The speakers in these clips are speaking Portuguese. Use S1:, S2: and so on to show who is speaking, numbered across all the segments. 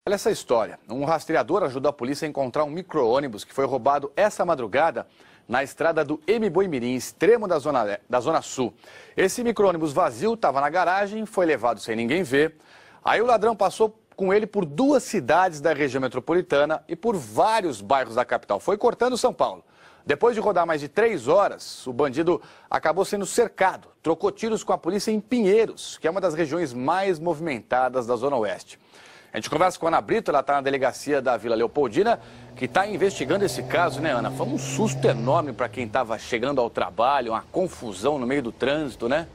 S1: Olha essa história. Um rastreador ajudou a polícia a encontrar um micro-ônibus que foi roubado essa madrugada na estrada do Embu-Imirim, extremo da Zona Sul. Esse micro-ônibus vazio estava na garagem, foi levado sem ninguém ver. Aí o ladrão passou com ele por 2 cidades da região metropolitana e por vários bairros da capital. Foi cortando São Paulo. Depois de rodar mais de 3 horas, o bandido acabou sendo cercado. Trocou tiros com a polícia em Pinheiros, que é uma das regiões mais movimentadas da Zona Oeste. A gente conversa com a Ana Brito, ela está na delegacia da Vila Leopoldina, que está investigando esse caso, né, Ana? Foi um susto enorme para quem estava chegando ao trabalho, uma confusão no meio do trânsito, né?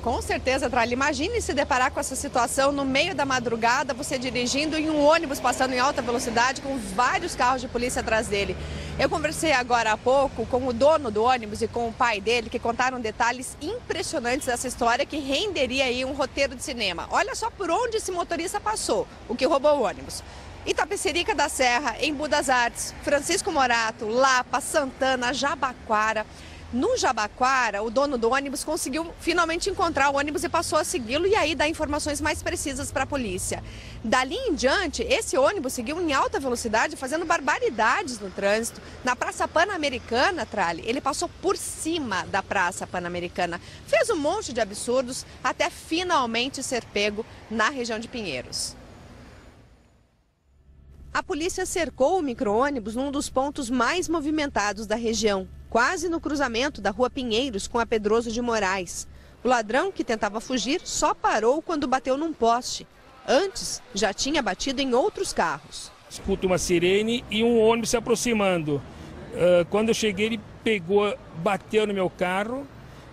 S2: Com certeza, Tralha. Imagine se deparar com essa situação no meio da madrugada, você dirigindo em um ônibus passando em alta velocidade com vários carros de polícia atrás dele. Eu conversei agora há pouco com o dono do ônibus e com o pai dele, que contaram detalhes impressionantes dessa história que renderia aí um roteiro de cinema. Olha só por onde esse motorista passou, o que roubou o ônibus. Itapecerica da Serra, Embu das Artes, Francisco Morato, Lapa, Santana, Jabaquara. No Jabaquara, o dono do ônibus conseguiu finalmente encontrar o ônibus e passou a segui-lo e aí dar informações mais precisas para a polícia. Dali em diante, esse ônibus seguiu em alta velocidade, fazendo barbaridades no trânsito. Na Praça Pan-Americana, Tralli, ele passou por cima da Praça Pan-Americana. Fez um monte de absurdos até finalmente ser pego na região de Pinheiros. A polícia cercou o micro-ônibus num dos pontos mais movimentados da região, quase no cruzamento da Rua Pinheiros com a Pedroso de Moraes. O ladrão, que tentava fugir, só parou quando bateu num poste. Antes, já tinha batido em outros carros.
S3: Escuto uma sirene e um ônibus se aproximando. Quando eu cheguei, ele pegou, bateu no meu carro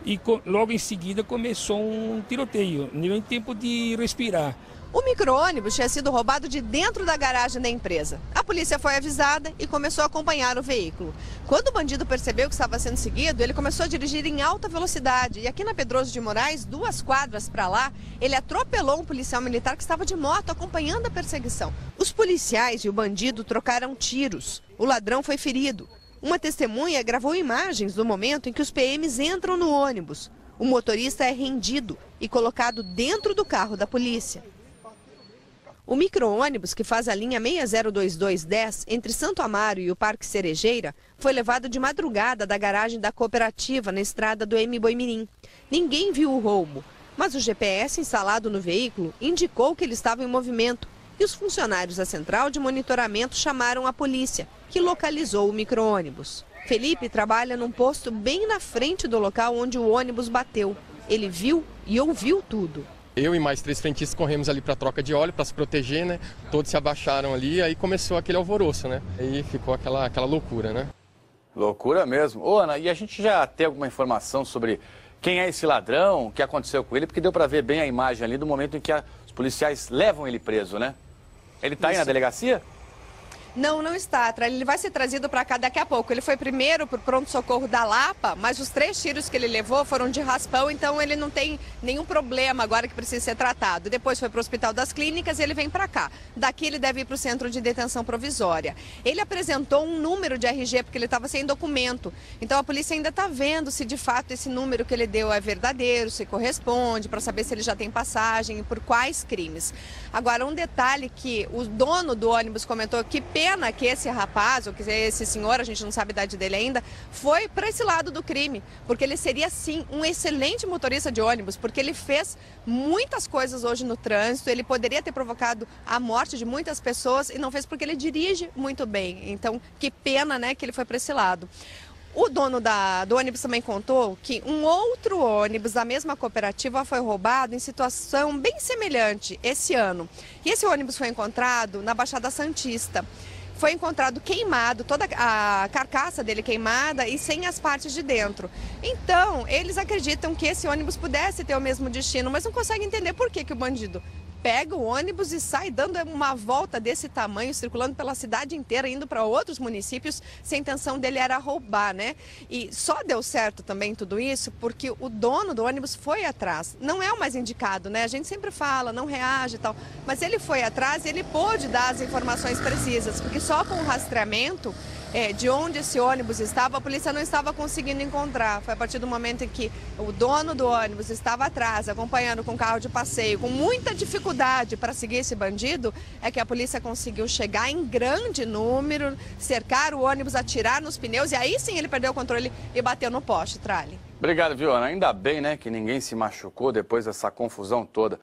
S3: e logo em seguida começou um tiroteio, nem tempo de respirar.
S2: O micro-ônibus tinha sido roubado de dentro da garagem da empresa. A polícia foi avisada e começou a acompanhar o veículo. Quando o bandido percebeu que estava sendo seguido, ele começou a dirigir em alta velocidade. E aqui na Pedroso de Moraes, 2 quadras para lá, ele atropelou um policial militar que estava de moto acompanhando a perseguição. Os policiais e o bandido trocaram tiros. O ladrão foi ferido. Uma testemunha gravou imagens do momento em que os PMs entram no ônibus. O motorista é rendido e colocado dentro do carro da polícia. O micro-ônibus, que faz a linha 602210 entre Santo Amaro e o Parque Cerejeira, foi levado de madrugada da garagem da cooperativa na estrada do Embu-Imirim. Ninguém viu o roubo, mas o GPS instalado no veículo indicou que ele estava em movimento e os funcionários da central de monitoramento chamaram a polícia, que localizou o micro-ônibus. Felipe trabalha num posto bem na frente do local onde o ônibus bateu. Ele viu e ouviu tudo.
S4: Eu e mais 3 frentistas corremos ali para troca de óleo, para se proteger, né? Todos se abaixaram ali, aí começou aquele alvoroço, né? Aí ficou aquela loucura, né?
S1: Loucura mesmo. Ô, Ana, e a gente já tem alguma informação sobre quem é esse ladrão, o que aconteceu com ele? Porque deu para ver bem a imagem ali do momento em que os policiais levam ele preso, né? Ele está aí na delegacia?
S2: Não, não está. Ele vai ser trazido para cá daqui a pouco. Ele foi primeiro para o pronto-socorro da Lapa, mas os 3 tiros que ele levou foram de raspão, então ele não tem nenhum problema agora que precisa ser tratado. Depois foi para o Hospital das Clínicas e ele vem para cá. Daqui ele deve ir para o Centro de Detenção Provisória. Ele apresentou um número de RG porque ele estava sem documento. Então a polícia ainda está vendo se de fato esse número que ele deu é verdadeiro, se corresponde, para saber se ele já tem passagem e por quais crimes. Agora, um detalhe que o dono do ônibus comentou, que pena que esse rapaz, ou que esse senhor, a gente não sabe a idade dele ainda, foi para esse lado do crime, porque ele seria sim um excelente motorista de ônibus, porque ele fez muitas coisas hoje no trânsito, ele poderia ter provocado a morte de muitas pessoas e não fez porque ele dirige muito bem. Então, que pena, né, que ele foi para esse lado. O dono do ônibus também contou que um outro ônibus da mesma cooperativa foi roubado em situação bem semelhante esse ano. E esse ônibus foi encontrado na Baixada Santista. Foi encontrado queimado, toda a carcaça dele queimada e sem as partes de dentro. Então, eles acreditam que esse ônibus pudesse ter o mesmo destino, mas não conseguem entender por que o bandido pega o ônibus e sai dando uma volta desse tamanho, circulando pela cidade inteira, indo para outros municípios, se a intenção dele era roubar, né? E só deu certo também tudo isso porque o dono do ônibus foi atrás. Não é o mais indicado, né? A gente sempre fala, não reage e tal, mas ele foi atrás e ele pôde dar as informações precisas, porque só com o rastreamento de onde esse ônibus estava, a polícia não estava conseguindo encontrar. Foi a partir do momento em que o dono do ônibus estava atrás, acompanhando com carro de passeio, com muita dificuldade para seguir esse bandido, é que a polícia conseguiu chegar em grande número, cercar o ônibus, atirar nos pneus e aí sim ele perdeu o controle e bateu no poste, Trali.
S1: Obrigado, viu, Ana? Ainda bem, né, que ninguém se machucou depois dessa confusão toda.